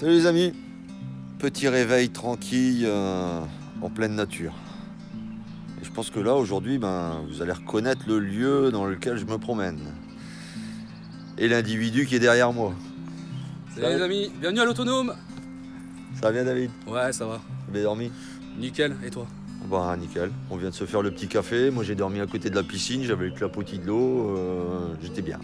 Salut les amis, petit réveil tranquille en pleine nature. Et je pense que là aujourd'hui, vous allez reconnaître le lieu dans lequel je me promène. Et l'individu qui est derrière moi. Salut les amis, bienvenue à l'Autonome. Ça va bien David? Ouais, ça va. T'as bien dormi? Nickel, et toi? Bah nickel, on vient de se faire le petit café, moi j'ai dormi à côté de la piscine, j'avais le clapotis de l'eau, j'étais bien.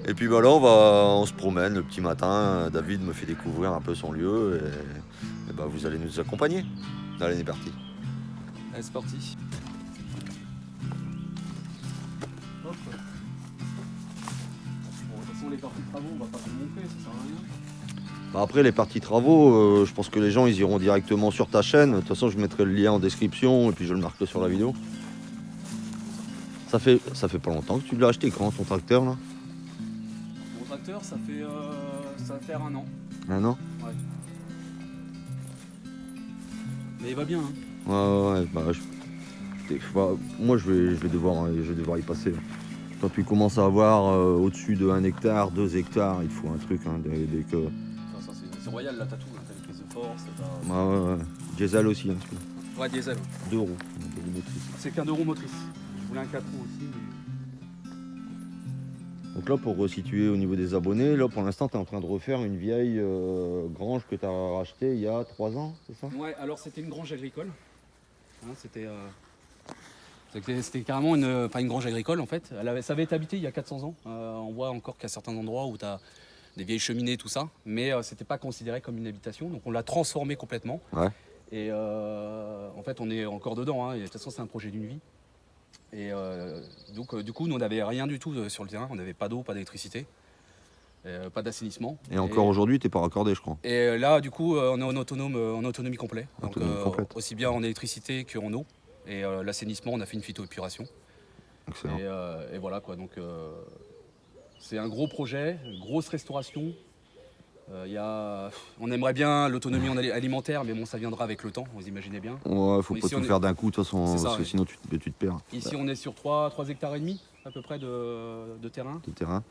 Et puis là on se promène le petit matin, David me fait découvrir un peu son lieu et vous allez nous accompagner. Allez, on est parti. Allez, c'est parti. Hop. Bon, de toute façon, les parties de travaux, on va pas tout montrer, ça sert à rien. Après les parties travaux, je pense que les gens ils iront directement sur ta chaîne. De toute façon je mettrai le lien en description et puis je le marque sur la vidéo. Ça fait pas longtemps que tu l'as acheté quand ton tracteur là? Mon tracteur, ça va faire 1 an. 1 an? Ouais. Mais il va bien, hein. Moi je vais devoir y passer. Quand tu commences à avoir au-dessus de 1 hectare, 2 hectares, il te faut un truc dès que. Ça, c'est royal, là, t'as tout, là. T'as les prises de force, t'as... Ouais. Diesel aussi, hein, tu vois. Ouais, diesel. 2 roues. 2 roues motrices. C'est qu'un 2 roues motrice. Je voulais un 4 roues aussi, mais... Donc là, pour resituer au niveau des abonnés, là pour l'instant, tu es en train de refaire une vieille grange que tu as rachetée il y a 3 ans, c'est ça? Ouais, alors c'était une grange agricole. Hein, c'était carrément pas une grange agricole en fait. Ça avait été habité il y a 400 ans. On voit encore qu'à certains endroits où tu as des vieilles cheminées, tout ça. Mais c'était pas considéré comme une habitation. Donc on l'a transformé complètement. Ouais. Et en fait, on est encore dedans. Hein, et de toute façon, c'est un projet d'une vie. Et donc, du coup, nous, on n'avait rien du tout sur le terrain. On n'avait pas d'eau, pas d'électricité, pas d'assainissement. Et encore aujourd'hui, t'es pas raccordé, je crois. Et là, du coup, on est en autonomie complète. Autonomie complète. Aussi bien en électricité qu'en eau. Et l'assainissement, on a fait une phytoépuration. Excellent. Et voilà quoi. Donc, c'est un gros projet, une grosse restauration. On aimerait bien l'autonomie alimentaire, mais bon, ça viendra avec le temps, vous imaginez bien. Ouais, faut pas tout faire d'un coup, de toute façon, ça, parce que oui. sinon tu te perds. Ici, on est sur 3 hectares et demi à peu près de terrain. De terrain.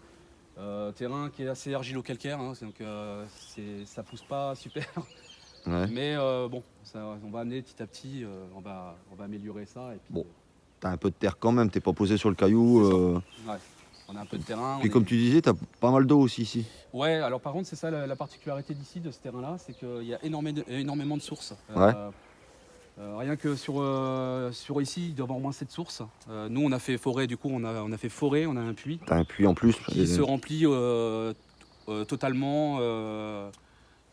Terrain qui est assez argilo-calcaire, hein, donc ça pousse pas super. Ouais. Mais bon, on va amener petit à petit, on va améliorer ça. Et puis, Bon, t'as un peu de terre quand même, t'es pas posé sur le caillou. Ouais, on a un peu de terrain. Puis comme tu disais, t'as pas mal d'eau aussi ici. Ouais, alors par contre, c'est ça la particularité d'ici, de ce terrain-là, c'est qu'il y a énormément de sources. Ouais. Rien que sur ici, il doit y avoir au moins 7 sources. Nous, on a fait forêt, du coup, on a fait forêt, on a un puits. T'as un puits en plus. Qui se remplit totalement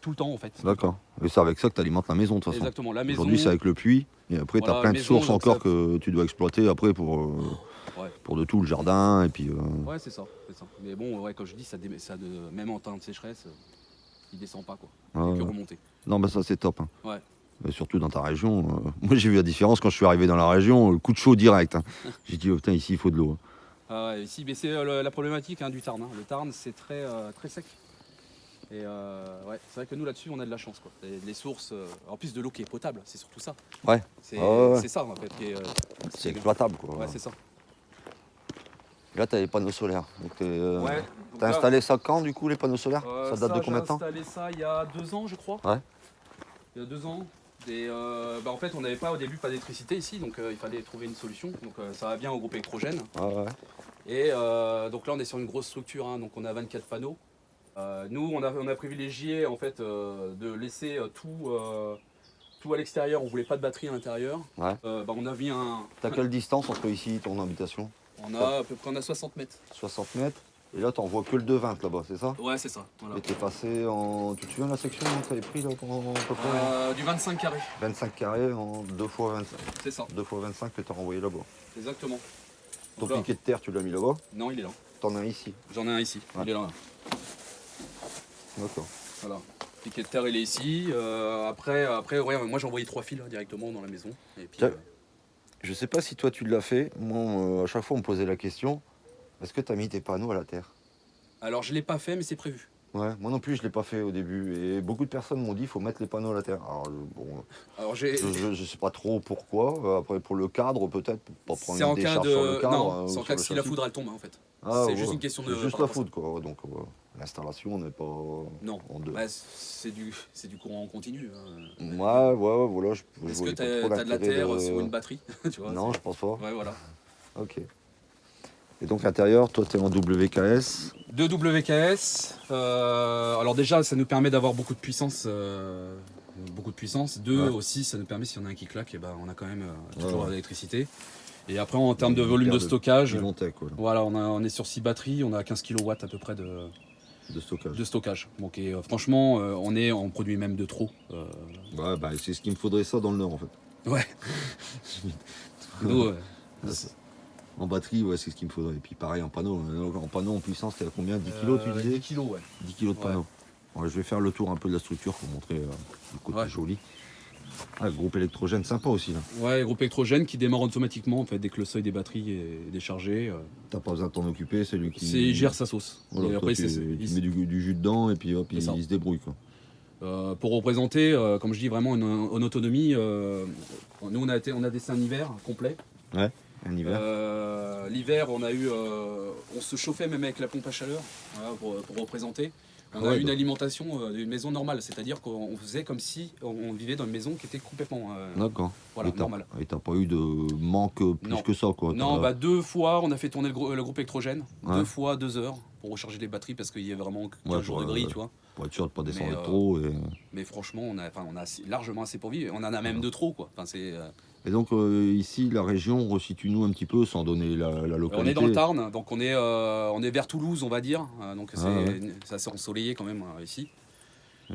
tout le temps, en fait. D'accord. Et c'est avec ça que tu alimentes la maison, de toute façon. Exactement, la maison. Aujourd'hui, c'est avec le puits. Et après, tu as plein de sources encore que tu dois exploiter après pour de tout, le jardin. Et puis, Ouais, c'est ça. Mais bon, ouais, comme je dis, même en temps de sécheresse, il descend pas, quoi. Il fait que remonter. Non, ça, c'est top. Hein. Ouais. Et surtout dans ta région. Moi, j'ai vu la différence quand je suis arrivé dans la région. Le coup de chaud direct. Hein. J'ai dit, oh, putain, ici, il faut de l'eau. Ici, mais c'est la problématique du Tarn. Hein. Le Tarn, c'est très sec. Et ouais, c'est vrai que nous là-dessus on a de la chance quoi. Les sources, en plus de l'eau qui est potable, c'est surtout ça. Ouais. C'est ça en fait qui est. C'est exploitable quoi. Ouais, c'est ça. Et là t'as les panneaux solaires. Ouais. T'as installé ça quand du coup les panneaux solaires? Ça date de combien de temps? J'ai installé ça il y a 2 ans je crois. Ouais. Il y a 2 ans. Et en fait on n'avait pas au début pas d'électricité ici, donc il fallait trouver une solution. Donc ça va bien au groupe électrogène. Ouais. Et donc là on est sur une grosse structure, hein, donc on a 24 panneaux. Nous, on a privilégié en fait de laisser tout à l'extérieur. On voulait pas de batterie à l'intérieur. Ouais. On a mis un. T'as quelle distance entre ici et ton habitation? On a à peu près 60 mètres. 60 mètres. Et là, t'en vois que le 2,20 là-bas, c'est ça? Ouais, c'est ça. Voilà. Et t'es passé en. Tu te souviens de la section que t'avais pris là pour à peu près du 25 carrés. 25 carrés en 2 x 25. C'est ça. 2 x 25 que t'as renvoyé là-bas. Exactement. Ton piquet de terre, tu l'as mis là-bas? Non, il est là. T'en as un ici? J'en ai un ici. Ouais. Il est là. D'accord. Voilà. Le piquet de terre, il est ici. Après ouais, moi j'ai envoyé 3 fils directement dans la maison. Et puis, je sais pas si toi tu l'as fait. Moi, à chaque fois, on me posait la question, est-ce que t'as mis tes panneaux à la terre? Alors je l'ai pas fait, mais c'est prévu. Ouais, moi non plus, je l'ai pas fait au début. Et beaucoup de personnes m'ont dit, il faut mettre les panneaux à la terre. Alors, je sais pas trop pourquoi. Après, pour le cadre, peut-être, pour pas prendre une décharge sur le cadre. Non, c'est en cas que si la foudre elle tombe, en fait. Ah, c'est juste une question de. C'est juste la foudre, quoi. Donc, L'installation n'est pas Non, en deux. bah, c'est du courant continu. Hein. Ouais, voilà, je Est-ce que voyais tu pas trop as de la l'intérêt terre sur une batterie tu vois, Non, je pense pas. Ouais, voilà. Ok. Et donc l'intérieur, toi tu es en WKS. Deux WKS. Alors déjà, ça nous permet d'avoir beaucoup de puissance. Deux Ouais. aussi, ça nous permet, si on a un qui claque, et ben, on a quand même Ouais, toujours ouais. l'électricité. Et après, en termes de Une volume paire de stockage, Bilontech, quoi, voilà, on est sur 6 batteries, on a 15 kW à peu près de stockage. de stockage. Donc, et, franchement, on produit même de trop. Ouais, bah c'est ce qu'il me faudrait ça dans le Nord en fait. Ouais. Nous, En batterie, ouais, c'est ce qu'il me faudrait. Et puis pareil en panneau. En panneau en puissance, t'es à combien? 10 kilos tu disais? 10 kilos, ouais. 10 kilos de Ouais. panneau. Ouais, je vais faire le tour un peu de la structure pour montrer le côté Ouais. joli. Ah, le groupe électrogène sympa aussi là. Ouais, groupe électrogène qui démarre automatiquement en fait, dès que le seuil des batteries est déchargé. T'as pas besoin de t'en occuper, c'est lui qui. Il gère sa sauce. Voilà, Et toi, après, tu mets du jus dedans et puis hop, il C'est ça. se débrouille quoi. Pour représenter, comme je dis, vraiment en autonomie, nous on a testé un hiver complet. Ouais, un hiver. L'hiver, on se chauffait même avec la pompe à chaleur, voilà, pour représenter. On a Ouais, eu une bah. alimentation d'une maison normale, c'est-à-dire qu'on faisait comme si on vivait dans une maison qui était complètement D'accord. voilà, Et t'as- normale. Et t'as pas eu de manque plus Non. que ça quoi. Non, T'as- bah 2 fois, on a fait tourner le groupe électrogène, Ouais. 2 fois 2 heures pour recharger les batteries parce qu'il y avait vraiment 15 jours de grille, tu vois. Pour être sûr de pas descendre Mais, trop. Mais franchement, on a largement assez pour vivre. On en a même de trop, quoi. Enfin, Et donc ici, la région, resitue-nous un petit peu sans donner la localité. on est dans le Tarn, donc on est vers Toulouse, on va dire. Donc ouais. c'est assez ensoleillé quand même ici. Et,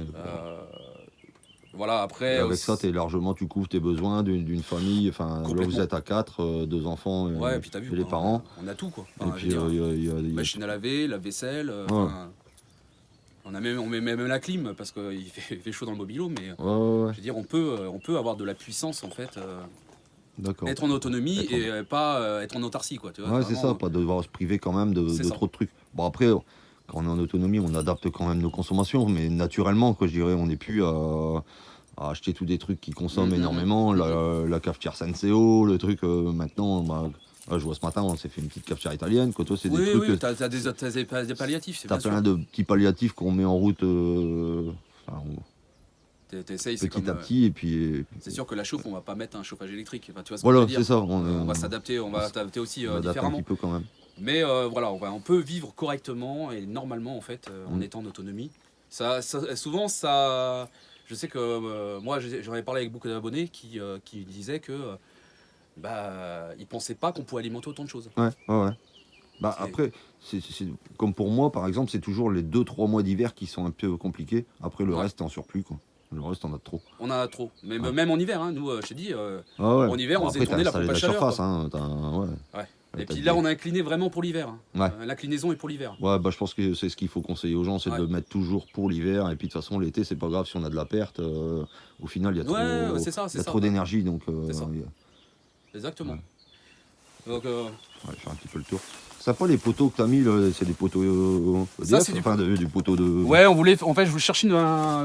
Voilà, après. et avec ça, tu couvres tes besoins d'une famille. Enfin, là Complètement. vous êtes à 4, 2 enfants Ouais, et puis t'as vu, et les quoi, parents. on a tout, quoi. Et Enfin, puis je veux dire, il y a- machine à laver, lave-vaisselle. On met même la clim parce qu'il fait chaud dans le mobilo, mais Ouais. je veux dire, on peut avoir de la puissance en fait. D'accord. Être en autonomie Être en- et pas être en autarcie, quoi. Tu vois, Ouais, c'est vraiment, ça, pas devoir se priver quand même de C'est ça. trop de trucs. Bon, après, quand on est en autonomie, on adapte quand même nos consommations, mais naturellement, quoi, je dirais, on n'est plus à acheter tous des trucs qui consomment énormément. La cafetière Senseo, le truc, maintenant, bah, là, je vois ce matin, on s'est fait une petite cafetière italienne. Quoi, toi, c'est des trucs. Oui, t'as des palliatifs, c'est T'as bien sûr. plein de petits palliatifs qu'on met en route enfin, T'essayes, c'est petit comme. à petit, et puis. C'est sûr que la chauffe, on va pas mettre un chauffage électrique. Enfin, tu vois ce que Voilà, je veux dire. c'est ça. On va s'adapter, on va s'adapter aussi on adapte un différemment. petit peu quand même. Mais voilà, on peut vivre correctement et normalement en fait en étant en autonomie. Souvent, je sais que moi j'en ai parlé avec beaucoup d'abonnés qui disaient que ils pensaient pas qu'on pouvait alimenter autant de choses. Ouais. Bah, C'est- après, comme pour moi, par exemple, c'est toujours les 2-3 mois d'hiver qui sont un peu compliqués. Après, le Ouais. reste, t'es en surplus, quoi. Le reste, on a trop. On a trop. Mais Ouais. même en hiver, hein, nous, je t'ai dit, Ah ouais. en hiver, on Bon, faisait après, tourner t'as la pompe installé à la chaleur. surface, hein. Ouais. Ouais, Et t'as puis dit- là, on a incliné vraiment pour l'hiver. Ouais. L'inclinaison est pour l'hiver. Ouais, bah, je pense que c'est ce qu'il faut conseiller aux gens, c'est de Ouais. le mettre toujours pour l'hiver. Et puis, de toute façon, l'été, c'est pas grave si on a de la perte. Au final, il y a trop, Ouais, c'est ça, il y a c'est ça. trop d'énergie. Donc, C'est ça. il y a- Exactement. Ouais. Donc, ouais, je fais un petit peu le tour. C'est pas les poteaux que t'as mis, là, c'est des poteaux Ça, EDF, c'est du- enfin, du poteau de. ouais, en fait, je voulais chercher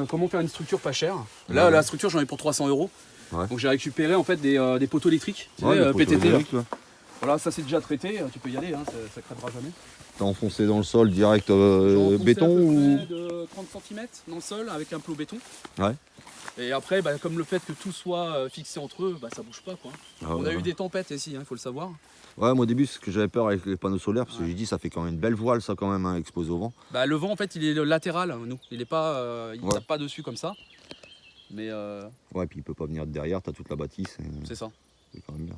comment faire une structure pas chère. Là, Ouais. la structure, j'en ai pour 300 €. Ouais. Donc, j'ai récupéré en fait des poteaux électriques, tu Ouais, sais, les poteaux PTT. Là. électriques, là. Voilà, ça c'est déjà traité, tu peux y aller, hein, ça crèvera jamais. T'as enfoncé dans le sol direct J'ai enfoncé béton à peu ou. près de 30 cm dans le sol avec un plot béton. Ouais. Et après, comme le fait que tout soit fixé entre eux, ça bouge pas, quoi. Ah On ouais, a eu ouais. des tempêtes ici, il faut le savoir. Ouais, moi au début, ce que j'avais peur avec les panneaux solaires, parce que Ouais. j'ai dit ça fait quand même une belle voile, ça quand même, hein, exposé au vent. Le vent, en fait, il est latéral, nous. Il est pas, il Ouais. tape pas dessus comme ça. Mais Ouais, puis il peut pas venir de derrière, t'as toute la bâtisse, c'est ça. c'est quand même bien.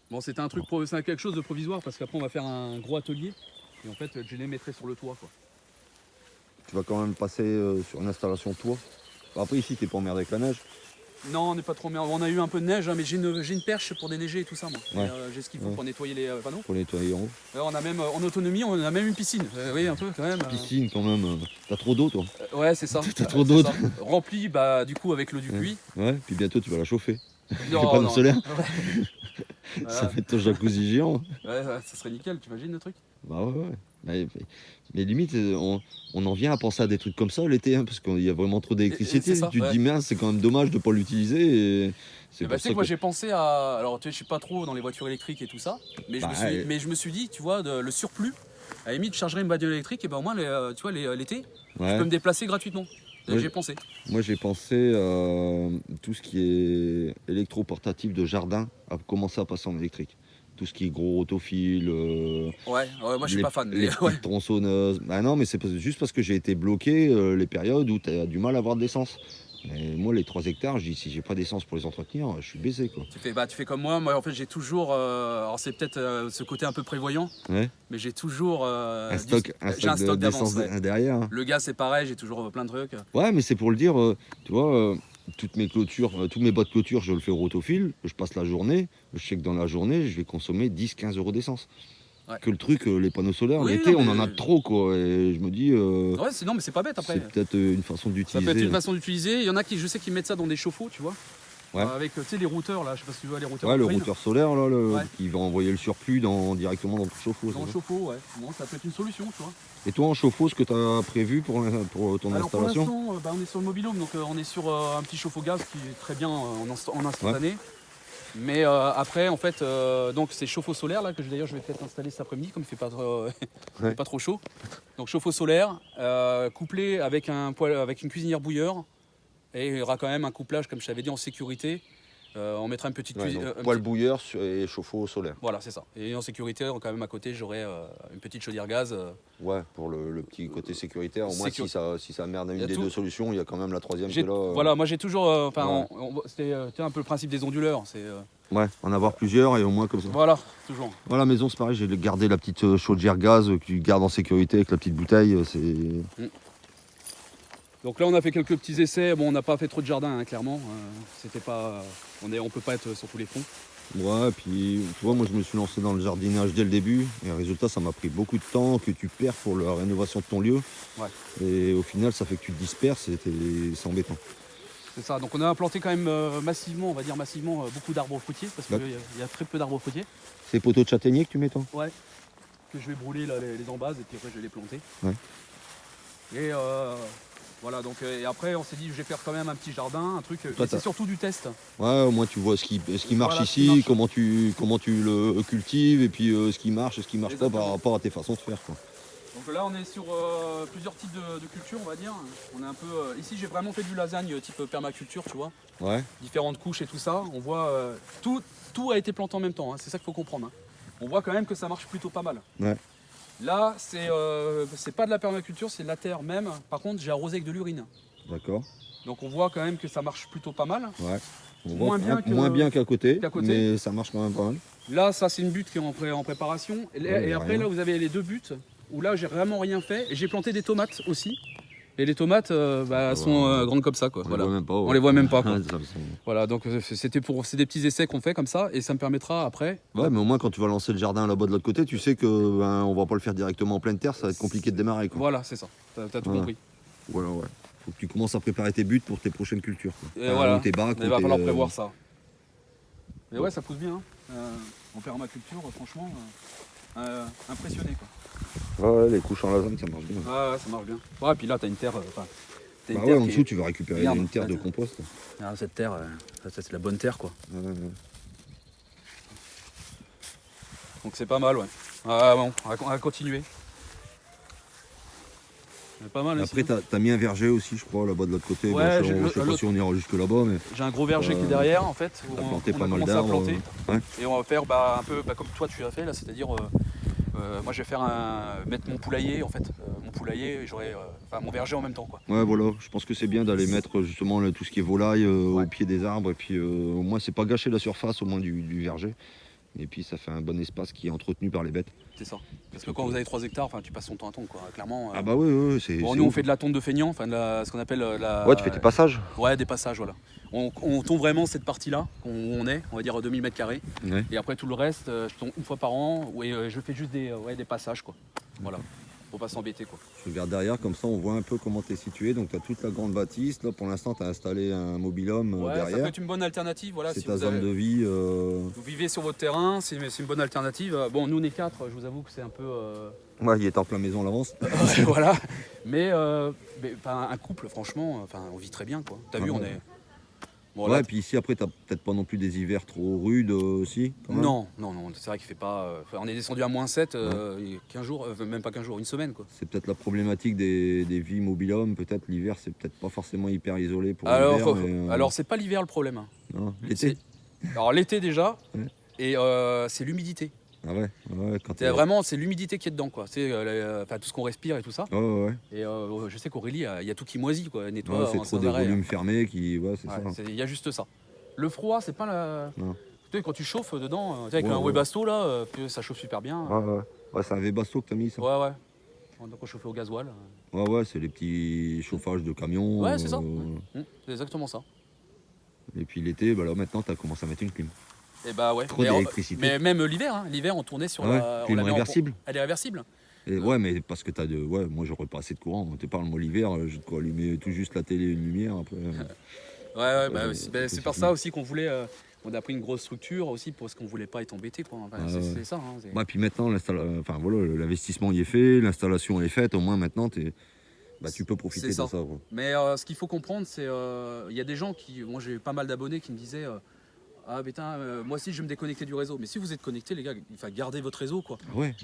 Bon, c'était un truc, c'est quelque chose de provisoire parce qu'après on va faire un gros atelier et en fait je les mettrai sur le toit, quoi. Tu vas quand même passer sur une installation toit. Après ici, t'es pas emmerdé avec la neige. Non, on n'est pas trop bien. On a eu un peu de neige, hein, mais j'ai une perche pour déneiger et tout ça, moi. Ouais. Et, j'ai ce qu'il faut Ouais. pour nettoyer les panneaux. Pour nettoyer en haut. On a même en autonomie, on a même une piscine. Oui, un peu quand même. Piscine quand même. T'as trop d'eau toi. Ouais, c'est ça. T'as trop C'est d'eau. ça. Rempli, du coup avec l'eau du Ouais. puits. Ouais, puis bientôt tu vas la chauffer. Non, Les panneaux non. solaires. Ouais. Ça Voilà. fait ton jacuzzi géant. Ouais, ça serait nickel, tu imagines le truc? Bah ouais. Mais limite, on en vient à penser à des trucs comme ça l'été, hein, parce qu'il y a vraiment trop d'électricité. Et c'est ça, Tu te ouais. dis, mince, c'est quand même dommage de pas l'utiliser. Et c'est Tu pour sais ça que moi que. j'ai pensé à. Alors tu sais, je suis pas trop dans les voitures électriques et tout ça, mais Bah, je me suis dit, tu vois, le surplus, À la limite, je chargerais une bagnole électrique et ben au moins, tu vois, l'été, je Ouais. peux me déplacer gratuitement. Ouais. J'ai pensé. Moi j'ai pensé tout ce qui est électroportatif de jardin à commencer à passer en électrique. Tout ce qui est gros autofil, Ouais, moi je suis les, pas fan. les Mais ouais. petites tronçonneuses. Bah non, mais c'est juste parce que j'ai été bloqué les périodes où tu as du mal à avoir de l'essence. Et moi les 3 hectares, je dis si j'ai pas d'essence pour les entretenir, je suis baisé quoi. Tu fais comme moi. Moi en fait j'ai toujours. Alors c'est peut-être ce côté un peu prévoyant, Ouais. mais j'ai toujours. Un stock, J'ai un stock d'avance. d'essence Ouais. derrière. Hein. Le gaz c'est pareil, j'ai toujours plein de trucs. Ouais, mais c'est pour le dire, tu vois, toutes mes clôtures, tous mes bas de clôture, je le fais au rotophile, je passe la journée, je sais que dans la journée, je vais consommer 10-15 euros d'essence. Ouais. Que le truc, les panneaux solaires, Oui, l'été, non, on en a mais- trop, quoi. Et je me dis, Ouais, non mais c'est pas bête après. c'est peut-être une façon Ça d'utiliser. peut être une façon d'utiliser. Il y en a qui, je sais, qui mettent ça dans des chauffe-eau, tu vois. Ouais. Avec tu sais les routeurs là, je sais pas si tu vois les routeurs. Ouais, le Green. routeur solaire, là, Ouais. qui va envoyer le surplus directement dans ton chauffe-eau. Dans c'est le ça. chauffe-eau, ouais. Bon, ça peut être une solution, tu vois. Et toi, en chauffe-eau, ce que tu as prévu pour ton Alors pour installation? l'instant, on est sur le mobilhome, donc on est sur un petit chauffe-eau gaz qui est très bien en instantané. Mais après, en fait, donc c'est chauffe-eau solaire là que d'ailleurs je vais peut-être installer cet après-midi comme il fait pas trop, il fait pas trop chaud. Donc chauffe-eau solaire couplé avec avec une cuisinière bouilleur et il y aura quand même un couplage comme je t'avais dit en sécurité. On mettra une petite Ouais, cuisine. donc, poêle bouilleur et chauffe-eau solaire. Voilà, c'est ça. Et en sécurité, quand même à côté, j'aurai une petite chaudière gaz. Ouais, pour le petit côté sécuritaire. Au moins, Sécu- si ça merde à Il y une a des tout. deux solutions, il y a quand même la troisième qui est là. Voilà, moi j'ai toujours. Ouais. C'était un peu le principe des onduleurs. Ouais, en avoir plusieurs et au moins comme ça. Voilà, toujours. Moi, à la maison, c'est pareil, j'ai gardé la petite chaudière gaz que tu gardes en sécurité avec la petite bouteille. Donc là, on a fait quelques petits essais. Bon, on n'a pas fait trop de jardin, hein, clairement. C'était pas. On peut pas être sur tous les fronts. Ouais, puis tu vois, moi je me suis lancé dans le jardinage dès le début. Et le résultat, ça m'a pris beaucoup de temps que tu perds pour la rénovation de ton lieu. Ouais. Et au final, ça fait que tu te disperses et c'est embêtant. C'est ça. Donc on a implanté quand même massivement, on va dire massivement, beaucoup d'arbres fruitiers parce qu'il y a très peu d'arbres fruitiers. C'est poteaux de châtaignier que tu mets, toi? Ouais. Que je vais brûler là, les embases et puis après je vais les planter. Ouais. Et voilà, donc et après on s'est dit je vais faire quand même un petit jardin, un truc. Toi, Et c'est surtout du test. Ouais, au moins tu vois ce qui marche Voilà, ce qui ici, marche. comment tu le cultives et puis ce qui marche et ce qui marche pas Exactement. par rapport à tes façons de faire. Quoi. Donc là on est sur plusieurs types de cultures on va dire. On est un peu. Ici j'ai vraiment fait du lasagne type permaculture, tu vois. Ouais. Différentes couches et tout ça. On voit tout a été planté en même temps, hein. C'est ça qu'il faut comprendre. Hein. On voit quand même que ça marche plutôt pas mal. Ouais. Là c'est pas de la permaculture, c'est de la terre même. Par contre j'ai arrosé avec de l'urine. D'accord. Donc on voit quand même que ça marche plutôt pas mal. Ouais. On Moins voit bien moins bien qu'à côté, qu'à côté. mais ça marche quand même pas mal. Là ça c'est une butte qui est en préparation. Et, Ouais, et après rien. là vous avez les deux buttes où là j'ai vraiment rien fait. Et j'ai planté des tomates aussi. Et les tomates sont grandes comme ça quoi. On Voilà. les voit même pas. On les voit même pas, quoi. Ouais, ça, Voilà, donc c'est des petits essais qu'on fait comme ça et ça me permettra après. ouais, mais au moins quand tu vas lancer le jardin là-bas de l'autre côté, tu sais que on va pas le faire directement en pleine terre, ça va être compliqué de démarrer. Quoi. Voilà, c'est ça. T'as tout Voilà. compris. Voilà, ouais. Faut que tu commences à préparer tes buts pour tes prochaines cultures. Quoi. Et voilà. Ou tes bacs, Il ou va tes, falloir prévoir ça. Mais ouais, ça pousse bien. Hein. En permaculture, franchement, impressionné quoi. Ouais, les couches en lasagne, ça marche bien. Ouais, ça marche bien. Ouais, et puis là, t'as une terre. T'as une Bah terre ouais, en qui dessous, est- tu vas récupérer Regarde, une terre de attends. compost. Ah, cette terre, ça, c'est la bonne terre quoi. Ouais. Donc c'est pas mal, ouais. Ah bon, on va continuer. C'est pas mal Après, ici. t'as mis un verger aussi, je crois, là-bas de l'autre côté. Ouais, Bon, je sais pas si on ira jusque là-bas, mais J'ai un gros verger qui est derrière en fait. Où t'as on planté a pas mal commencé à d'arbres. planter. Ouais. Et on va faire un peu comme toi tu as fait là, c'est-à-dire moi je vais faire mettre mon poulailler en fait, mon poulailler et j'aurai mon verger en même temps quoi. Ouais, voilà, je pense que c'est bien d'aller mettre justement tout ce qui est volaille au pied des arbres. Et puis au moins, c'est pas gâcher la surface au moins du verger. Et puis ça fait un bon espace qui est entretenu par les bêtes. C'est ça. Parce que quand vous avez 3 hectares, tu passes ton temps à tondre quoi. Clairement. Ah bah ouais, c'est. Bon, c'est nous on ouf. fait de la tonte de feignant, ce qu'on appelle la. Ouais, tu fais tes passages. Ouais, des passages voilà. On tombe vraiment cette partie-là où on est, on va dire 2000 m². Ouais. Et après tout le reste, je tombe une fois par an et je fais juste des passages quoi. Voilà. Faut pas s'embêter quoi. Je regarde derrière, comme ça on voit un peu comment tu es situé. Donc tu as toute la grande bâtisse. Là pour l'instant tu as installé un mobilhome Ouais, ça peut derrière. être une bonne alternative. Voilà, C'est si ta vous, zone de vie. vous vivez sur votre terrain, c'est une bonne alternative. Bon, nous on est 4, je vous avoue que c'est un peu. Ouais, il est en plein maison à l'avance. Voilà. Mais un couple, franchement, on vit très bien quoi. T'as vu, Bon, Ouais, là, et puis ici, après, t'as peut-être pas non plus des hivers trop rudes aussi, quand même. non, c'est vrai qu'il fait pas. On est descendu à -7, 15 jours, même pas 15 jours, une semaine quoi. C'est peut-être la problématique des vies mobil-hommes. Peut-être l'hiver, c'est peut-être pas forcément hyper isolé pour Alors, l'hiver. Mais, alors c'est pas l'hiver le problème, hein. non, l'été. Alors l'été déjà, Ouais. et c'est l'humidité. Ah ouais, quand Vraiment, c'est l'humidité qui est dedans, quoi. C'est enfin, tout ce qu'on respire et tout ça. Ouais. Et je sais qu'Aurélie, il y a tout qui moisit, quoi. Elle nettoie Ouais, c'est en trop sans des arrêt. volumes fermés qui. Ouais, c'est Ouais, ça. il y a juste ça. Le froid, c'est pas la. Non. Tu sais, quand tu chauffes dedans, tu sais, avec Ouais, un ouais. Webasto là, ça chauffe super bien. Ouais, c'est un Webasto que t'as mis, ça. Ouais. Donc on chauffait au gasoil. Ouais, c'est les petits chauffages de camions. Ouais, c'est ça. C'est exactement ça. Et puis l'été, bah là maintenant, t'as commencé à mettre une clim. Et bah ouais. Trop Mais, d'électricité. mais même l'hiver, hein. L'hiver, on tournait sur la. Clim on la met en- réversible. Elle est réversible. Et ouais, mais parce que t'as de. Ouais, moi j'aurais pas assez de courant. Tu parles, moi l'hiver, j'ai de quoi allumer tout juste la télé et une lumière. Après, C'est par ça aussi qu'on voulait. On a pris une grosse structure aussi parce qu'on voulait pas être embêté, quoi. Enfin, c'est ça. Hein, ouais, puis maintenant, enfin, voilà, l'investissement y est fait, l'installation est faite. Au moins maintenant, tu peux profiter de C'est ça. ça. Quoi. Mais ce qu'il faut comprendre, c'est il y a des gens qui. Moi, j'ai pas mal d'abonnés qui me disaient. Ah putain, moi aussi je vais me déconnecter du réseau. Mais si vous êtes connecté, les gars, gardez votre réseau, quoi.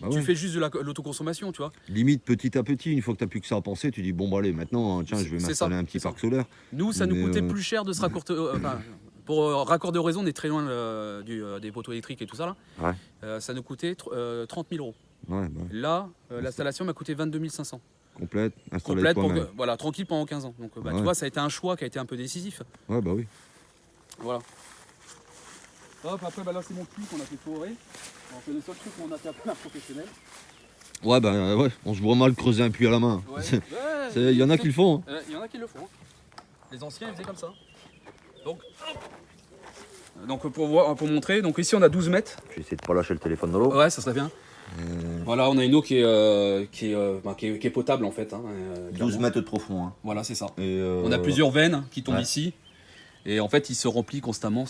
Tu fais juste de l'autoconsommation, tu vois. Limite petit à petit, une fois que tu n'as plus que ça à penser, tu dis bon bah allez, maintenant tiens, je vais m'installer un petit parc solaire. Nous, ça nous coûtait plus cher de se raccorder. Pour raccorder au réseau, on est très loin des poteaux électriques et tout ça là. Ouais. Ça nous coûtait 30 000 euros. Ouais, Là, l'installation m'a coûté 22 500. Complète, installée Complète toi-même. voilà, tranquille pendant 15 ans. Donc tu vois, ça a été un choix qui a été un peu décisif. Ouais, bah oui. Voilà. Hop, après, là, c'est mon puits qu'on a fait forer. C'est le seul truc qu'on a fait après un professionnel. Ouais, ouais, on se voit mal creuser un puits à la main. Il y en a qui le font. Hein. Il y en a qui le font. Les anciens, ils faisaient comme ça. Donc pour montrer, donc ici on a 12 mètres. Je vais essayer de pas lâcher le téléphone dans l'eau. Ouais, ça serait bien. Voilà, on a une eau qui est potable en fait. Hein, 12 mètres de profond. Hein. Voilà, c'est ça. Et On a plusieurs veines qui tombent ici. Et en fait, il se remplit constamment.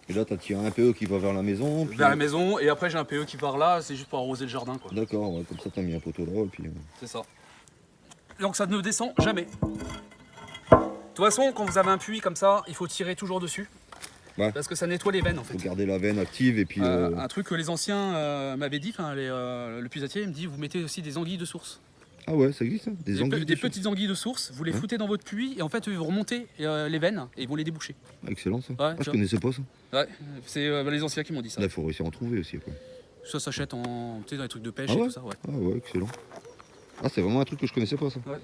Et là, tu as tiré un PE qui va vers la maison. Vers la maison, et après j'ai un PE qui part là, c'est juste pour arroser le jardin. D'accord, ouais, comme ça tu as mis un poteau là. Et puis... C'est ça. Donc ça ne descend jamais. De toute façon, quand vous avez un puits comme ça, il faut tirer toujours dessus. Ouais. Parce que ça nettoie les veines en fait. Faut garder la veine active et puis. Un truc que les anciens m'avaient dit, le puisatier, il me dit vous mettez aussi des anguilles de source. Ah ouais, ça existe, hein. Des petites anguilles de source, vous les foutez dans votre puits et en fait vous remontez les veines et ils vont les déboucher. Excellent ça. Ouais, je connaissais pas ça. Ouais, c'est les anciens qui m'ont dit ça. Là, il faut réussir à en trouver aussi après. Ça s'achète dans les trucs de pêche et tout ça. Ouais. Ah ouais, excellent. Ah, c'est vraiment un truc que je connaissais pas ça. Ouais.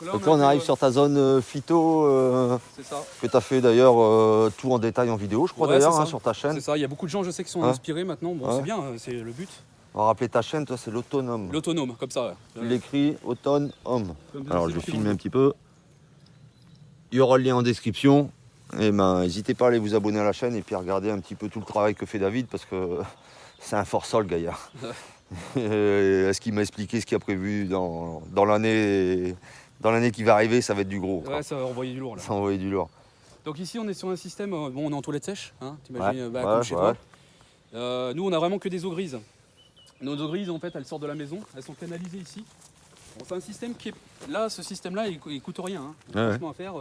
Donc là, on arrive sur ta zone phyto c'est ça. que tu as fait d'ailleurs tout en détail en vidéo, je crois d'ailleurs, hein, sur ta chaîne. C'est ça, il y a beaucoup de gens, je sais, qui sont inspirés maintenant. Bon, c'est bien, c'est le but. On va rappeler ta chaîne, toi, c'est l'Autonome. L'Autonome, comme ça. Tu l'écris Autonome. Alors, je vais filmer un petit peu. Il y aura le lien en description. Et n'hésitez pas à aller vous abonner à la chaîne et puis à regarder un petit peu tout le travail que fait David parce que c'est un fort sol, gaillard. Est-ce qu'il m'a expliqué ce qu'il a prévu dans l'année qui va arriver, ça va être du gros. Ouais, ça va envoyer du lourd là. Ça va envoyer du lourd. Donc ici on est sur un système, bon on est en toilette sèche, hein, t'imagines, comme chez toi. Nous on a vraiment que des eaux grises. Nos eaux grises en fait elles sortent de la maison, elles sont canalisées ici. Bon, c'est un système qui est... Là ce système là il coûte rien, hein. Franchement à faire.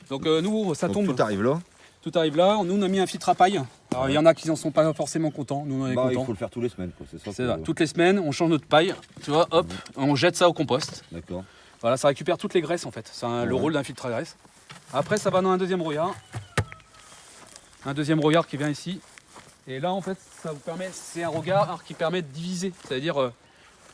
Donc nous ça tombe. Tout arrive là. Tout arrive là, nous on a mis un filtre à paille. Alors il y en a qui n'en sont pas forcément contents, nous on est contents. Il faut le faire tous les semaines, quoi. C'est ça. Toutes les semaines on change notre paille, tu vois, hop, on jette ça au compost. D'accord. Voilà, ça récupère toutes les graisses en fait. C'est le rôle d'un filtre à graisse. Après, ça va dans un deuxième brouillard. Un deuxième brouillard qui vient ici. Et là, en fait, ça vous permet, c'est un regard qui permet de diviser. C'est-à-dire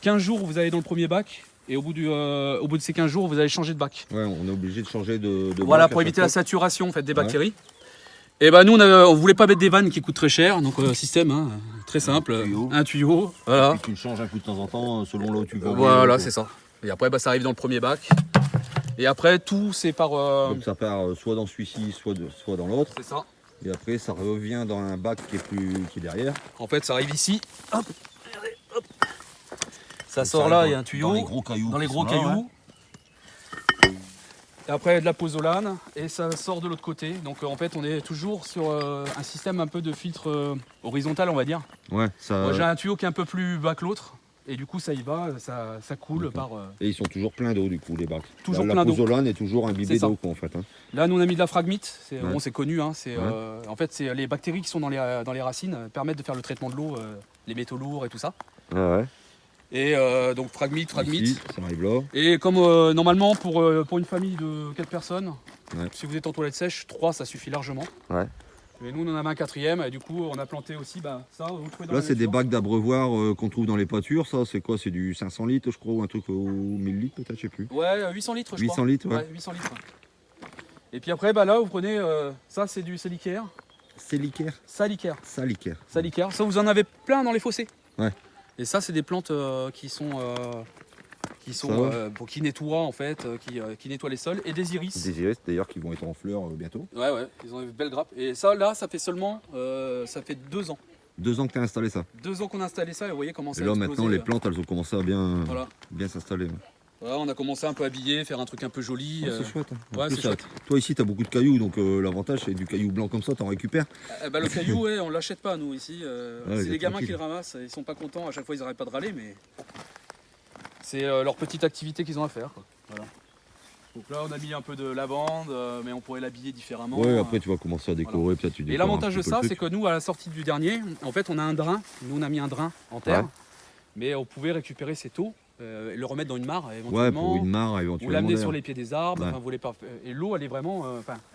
15 jours, vous allez dans le premier bac. Et au bout de ces 15 jours, vous allez changer de bac. Ouais, on est obligé de changer de voilà, pour éviter la saturation en fait, des bactéries. Et ben nous, on voulait pas mettre des vannes qui coûtent très cher. Donc, système hein, très simple. Un tuyau. Voilà. Et tu le changes un coup de temps en temps selon là où tu veux. Voilà, c'est ça. Et après, ça arrive dans le premier bac. Et après, tout, c'est par... Donc ça part soit dans celui-ci, soit dans l'autre. C'est ça. Et après, ça revient dans un bac qui est derrière. En fait, ça arrive ici. Hop. Hop. Ça sort là, il y a un tuyau. Dans les gros cailloux. Dans les gros cailloux. Et après de la pozzolane et ça sort de l'autre côté. Donc en fait on est toujours sur un système un peu de filtre horizontal on va dire. Ouais, ça. Moi j'ai un tuyau qui est un peu plus bas que l'autre et du coup ça y va, ça coule par... Et ils sont toujours pleins d'eau du coup les bacs. Toujours la plein d'eau. pozzolane est toujours imbibée C'est ça. d'eau quoi en fait. Hein. Là nous on a mis de la phragmite, Ouais. bon, c'est connu, hein, Ouais. en fait c'est les bactéries qui sont dans les racines permettent de faire le traitement de l'eau, les métaux lourds et tout ça. Ouais. Et donc phragmite. Ici, ça arrive là. Et comme normalement pour une famille de 4 personnes, Ouais. si vous êtes en toilette sèche, 3 ça suffit largement. Ouais. Et nous on en avait un quatrième et du coup on a planté aussi ça, vous trouvez dans Là la c'est des nature. bacs d'abreuvoir qu'on trouve dans les pâtures, ça c'est quoi? C'est du 500 litres je crois ou un truc au 1000 litres peut-être, je sais plus. Ouais, 800 litres je 800 crois. litres, ouais. 800 litres. Et puis après là vous prenez, ça c'est du salicaire. Salicaire. Salicaire. Salicaire. Ça vous en avez plein dans les fossés. Ouais. Et ça c'est des plantes qui nettoient en fait, qui nettoient les sols et des iris. Des iris d'ailleurs qui vont être en fleurs bientôt. Ouais, ils ont une belle grappe. Et ça là ça fait seulement, ça fait 2 ans. 2 ans que tu as installé ça. 2 ans qu'on a installé ça et vous voyez comment ça Et a là explosé. maintenant les plantes elles ont commencé à bien, Voilà. bien s'installer. Ouais. Voilà, on a commencé un peu à habiller, faire un truc un peu joli. C'est chouette. Hein. En Ouais, plus, c'est chouette. toi ici tu as beaucoup de cailloux donc l'avantage c'est du caillou blanc comme ça, tu en récupères. Le caillou, ouais, on l'achète pas nous ici. Ouais, c'est il est les gamins tranquille. qui le ramassent, ils sont pas contents, à chaque fois ils arrêtent pas de râler, mais c'est leur petite activité qu'ils ont à faire. Quoi. Voilà. Donc là on a mis un peu de lavande, mais on pourrait l'habiller différemment. Ouais, après tu vas commencer à décorer, peut-être tu Et décores l'avantage un de petit peu ça, le c'est truc. que nous, à la sortie du dernier, en fait, on a un drain. Nous, on a mis un drain en terre, Ouais. mais on pouvait récupérer cette eau et le remettre dans une mare Ouais, éventuellement. pour une mare Ou éventuellement. l'amener d'air. sur les pieds des arbres. Ouais. Enfin, vous voulez pas... Et l'eau, elle est vraiment...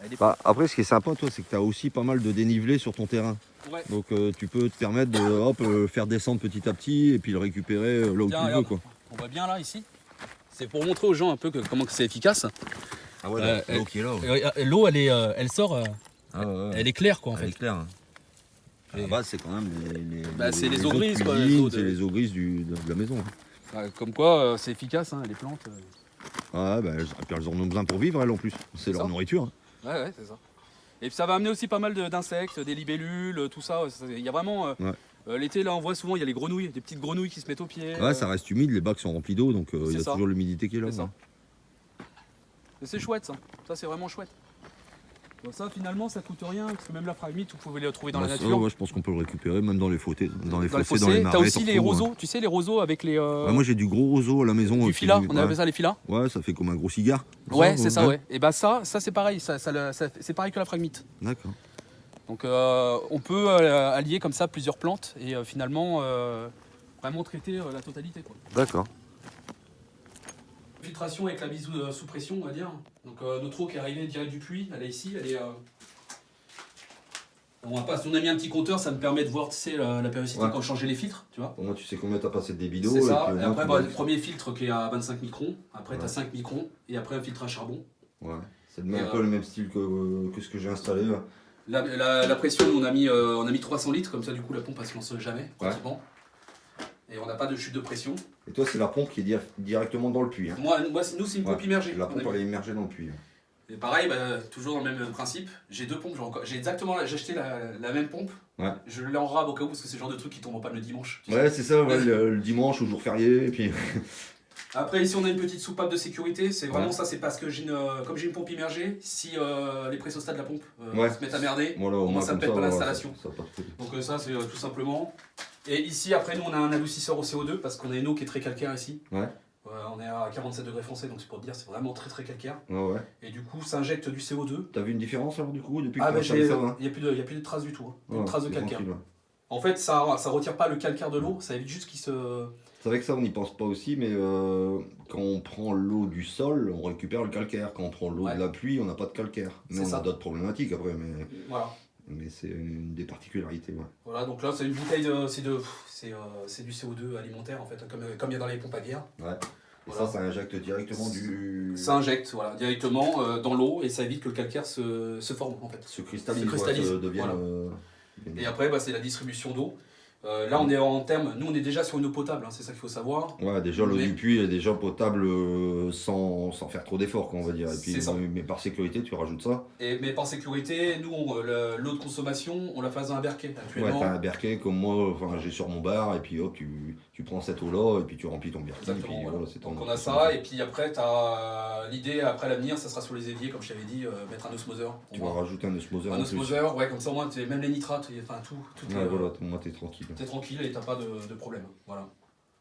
elle est... Bah, après, ce qui est sympa, toi, c'est que tu as aussi pas mal de dénivelé sur ton terrain. Ouais. Donc, tu peux te permettre de faire descendre petit à petit et puis le récupérer là où Tiens, tu le veux. regarde, Quoi. on voit bien là, ici. C'est pour montrer aux gens un peu comment c'est efficace. Ah ouais, l'eau qui est là. Ouais. L'eau, elle sort, elle est claire, quoi, en Elle fait. est claire. Hein. À la base, c'est quand même c'est les eaux eaux de grises, quoi, cuisine, les eaux de- c'est les eaux grises de la maison. Comme quoi, c'est efficace, hein, les plantes. Ouais, bah, et puis elles en ont besoin pour vivre, elles en plus. C'est leur ça. nourriture. Hein. Ouais, c'est ça. Et puis ça va amener aussi pas mal d'insectes, des libellules, tout ça. Il y a vraiment... l'été, là, on voit souvent, il y a les grenouilles, des petites grenouilles qui se mettent aux pieds. Ouais, ça reste humide, les bacs sont remplis d'eau, donc il y a ça. toujours l'humidité qui est là. C'est ça. Ouais. Et c'est chouette, ça. Ça, c'est vraiment chouette. Bon, ça, finalement, ça coûte rien, parce que même la fragmite, vous pouvez les retrouver dans Bah, la ça, nature. ouais, je pense qu'on peut le récupérer, même dans les fossés, dans les Fossés, marais. t'as aussi t'en les retrouves, roseaux, hein. tu sais, les roseaux avec les... Ouais, moi j'ai du gros roseau à la maison. du filat, on appelle ça les filats. Ouais, ça fait comme un gros cigare. Ouais, c'est ça, ouais. Et bah ça c'est pareil, c'est pareil que la fragmite. D'accord. Donc on peut allier comme ça plusieurs plantes et finalement vraiment traiter la totalité, quoi. D'accord. Filtration avec la mise sous pression, on va dire. Donc notre eau qui est arrivée direct du puits, elle est ici, elle est... On a mis un petit compteur, ça me permet de voir, tu sais, la périodicité Ouais. quand je changeais les filtres, tu vois. Au moins tu sais combien t'as passé de débit C'est ça, et après bah, le premier filtre qui est à 25 microns, après Ouais. tu as 5 microns, et après un filtre à charbon. Ouais. C'est un peu le même style que ce que j'ai installé. Là. La pression, on a mis 300 litres, comme ça du coup la pompe elle se lance jamais, pratiquement. Et on n'a pas de chute de pression. Et toi c'est la pompe qui est directement dans le puits. Hein. Nous c'est une pompe immergée. La pompe elle est immergée dans le puits. Et pareil, toujours dans le même principe, j'ai 2 pompes, j'ai acheté la même pompe. Ouais. Je l'ai en rab au cas où parce que c'est le genre de truc qui tombe en panne le dimanche. tu sais. Ouais c'est ça, ouais, le dimanche au jour férié. Et puis... Après ici on a une petite soupape de sécurité, c'est vraiment Ouais. ça, c'est parce que comme j'ai une pompe immergée, si les pressostats de la pompe Ouais. se mettent à merder, Voilà, au moins ça ne pète pas l'installation. Ça pas de Donc ça c'est tout simplement. Et ici après nous on a un adoucisseur au CO2 parce qu'on a une eau qui est très calcaire ici. Ouais. On est à 47 degrés français donc c'est pour te dire c'est vraiment très très calcaire. Ouais. Et du coup ça injecte du CO2. T'as vu une différence alors du coup depuis Ah que bah t'as installé ça hein. il n'y a plus de traces du tout, hein. Plus Ouais, de traces de c'est calcaire. tranquille, ouais. En fait ça retire pas le calcaire de l'eau, ça évite juste qu'il se... C'est vrai que ça on n'y pense pas aussi, mais quand on prend l'eau du sol, on récupère le calcaire. Quand on prend l'eau de la pluie, on n'a pas de calcaire. Mais C'est on ça. a d'autres problématiques après, Voilà. mais c'est une des particularités. Ouais. Voilà, donc là c'est une bouteille c'est du CO2 alimentaire en fait, comme il y a dans les pompes à bière. Ouais. Et Voilà. ça injecte directement du... Ça injecte voilà, directement dans l'eau et ça évite que le calcaire se forme en fait. Se cristallise, Se cristallise, devienne... voilà. Et après c'est la distribution d'eau. Là, on est en termes, nous on est déjà sur une eau potable, hein, c'est ça qu'il faut savoir. Ouais, déjà l'eau Mais- du puits est déjà potable sans faire trop d'efforts, quoi, on va dire. Et puis, C'est ça. mais par sécurité, tu rajoutes ça. Mais par sécurité, nous, l'eau de consommation, on la fait dans un berquet Ouais, actuellement. t'as un berquet comme moi, enfin, j'ai sur mon bar, et puis hop, tu prends cette eau-là, et puis tu remplis ton berquet. Exactement, et puis, voilà. c'est ton Donc on a ça, et puis après, l'idée après l'avenir, ça sera sur les éviers, comme je t'avais dit, mettre un osmoseur. pour Tu moi. vas rajouter un osmoseur Un en plus. osmoseur, ouais, comme ça au moins, même les nitrates, enfin tout Ouais, voilà, moi t'es tranquille. t'es tranquille et t'as pas de problème. Voilà.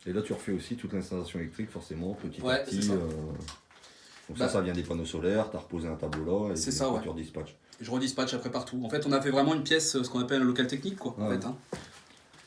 Et là, tu refais aussi toute l'installation électrique, forcément, petit Ouais, à petit. c'est ça. Donc Bah, ça vient des panneaux solaires, t'as reposé un tableau là, et C'est puis ça, après, ouais. tu redispatches. Je redispatch après partout. En fait, on a fait vraiment une pièce, ce qu'on appelle un local technique, quoi. En Ouais. fait, hein.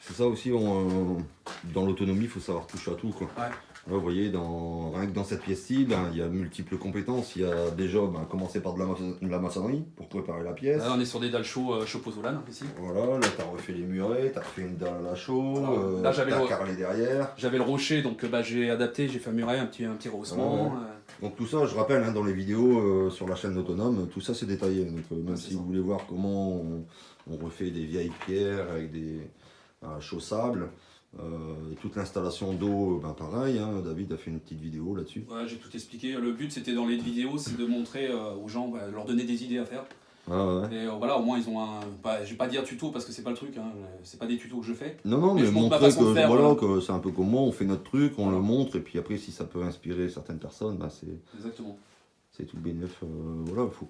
C'est ça aussi, dans l'autonomie, il faut savoir toucher à tout, quoi. Ouais. Là, vous voyez, rien que dans cette pièce-ci, ben, il y a multiples compétences. Il y a déjà commencer par de la maçonnerie pour préparer la pièce. Là, on est sur des dalles chauds pozzolane ici. Voilà, là tu as refait les murets, tu as refait une dalle à la chaux, Alors, là, j'avais tu as le- carrelé derrière. J'avais le rocher, donc j'ai adapté, j'ai fait un muret, un petit rehaussement. Ouais. Donc tout ça, je rappelle, hein, dans les vidéos sur la chaîne Autonome, tout ça c'est détaillé. Donc même Ouais, si c'est ça. vous voulez voir comment on refait des vieilles pierres avec des chaux sable, et toute l'installation d'eau, ben pareil, hein, David a fait une petite vidéo là-dessus. Ouais, j'ai tout expliqué. Le but, c'était dans les vidéos, c'est de montrer aux gens, bah, leur donner des idées à faire. Ah ouais. Et voilà, au moins, ils ont un. Bah, je vais pas dire tuto parce que c'est pas le truc, hein, c'est pas des tutos que je fais. Non, Mais mais je montre ma montrer façon de que, faire, voilà, voilà. que c'est un peu comme moi, on fait notre truc, on Voilà. le montre, et puis après, si ça peut inspirer certaines personnes, ben Exactement. c'est tout bénéf. Voilà, faut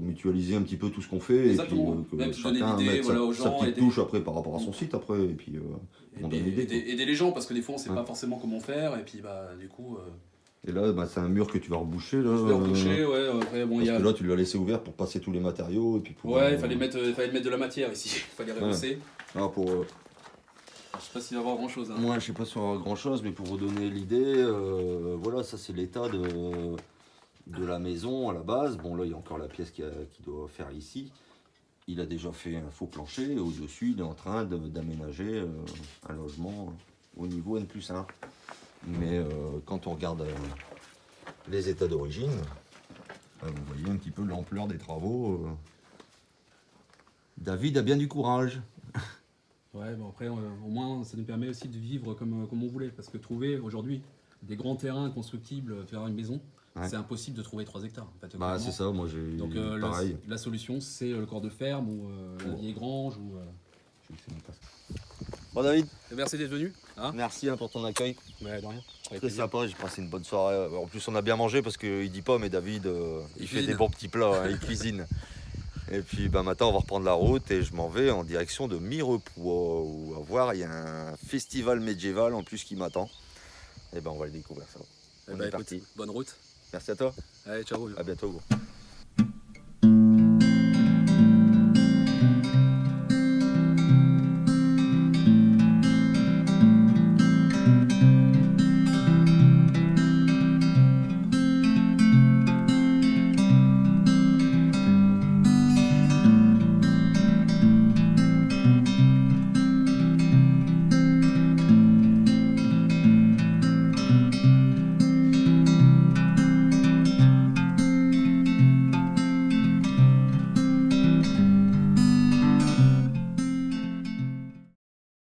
mutualiser un petit peu tout ce qu'on fait, Exactement. et puis Même que donner l'idée, mette voilà, aux sa gens, petite aider. touche après par rapport à son site après, et puis Et on puis, donne l'idée. quoi. aider les gens parce que des fois, on sait Ouais. pas forcément comment faire. Et puis, bah, du coup, Et là, ben, c'est un mur que tu vas reboucher là. je vais reboucher. Ouais, après, bon, Parce il y a. que là, tu l'as laissé ouvert pour passer tous les matériaux, et puis pour. Ouais, il fallait mettre de la matière ici. Il fallait rehausser. Ah, pour. Je sais pas s'il va y avoir grand chose. Hein. Moi, je sais pas sur grand chose, mais pour vous donner l'idée, voilà, ça c'est l'état de la maison à la base. Bon, là, il y a encore la pièce qui doit faire ici. Il a déjà fait un faux plancher, et au-dessus, il est en train d'aménager un logement au niveau N+1. Mais quand on regarde les états d'origine, vous voyez un petit peu l'ampleur des travaux. David a bien du courage. Ouais, bon après, au moins, ça nous permet aussi de vivre comme on voulait. Parce que trouver aujourd'hui des grands terrains constructibles, faire une maison, Ouais. c'est impossible de trouver 3 hectares. En fait, Bah, clairement. c'est ça, moi j'ai Donc pareil. la solution, c'est le corps de ferme ou la vieille grange. Ou, Je vais laisser mon casque. Bon, David, Merci d'être venu. Hein merci pour ton accueil. Ouais, de rien. Avec Très plaisir. sympa, j'ai passé une bonne soirée. En plus, on a bien mangé parce qu'il dit pas, mais David, il fait cuisine. des bons petits plats, hein, il cuisine. Et puis maintenant, on va reprendre la route et je m'en vais en direction de Mirepoix où à voir, il y a un festival médiéval en plus qui m'attend. Et ben, on va le découvrir ça. Eh On ben, est écoute, parti. bonne route. Merci à toi, Allez, ciao. à bientôt. Gros.